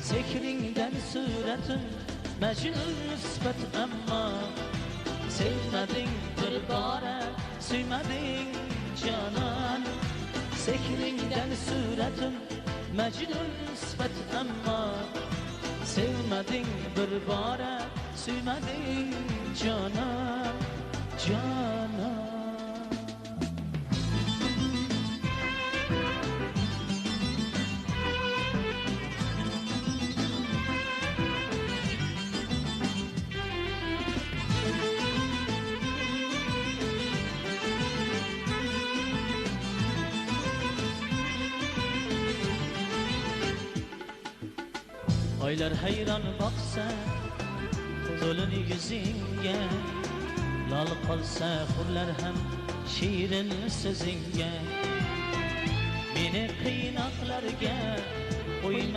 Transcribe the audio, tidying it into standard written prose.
Sekringden suretin Mecnun nisbet emma Sevmedin bir bare Süymedin canan Sekringden suretin Mecnun nisbet emma Sevmedin bir bare Süymedin canan Canan Oylar hayran baksa To'lin yuzingga Lol qolsa hurlar ham Shirin so'zingga Meni qiynoqlarga qo'yma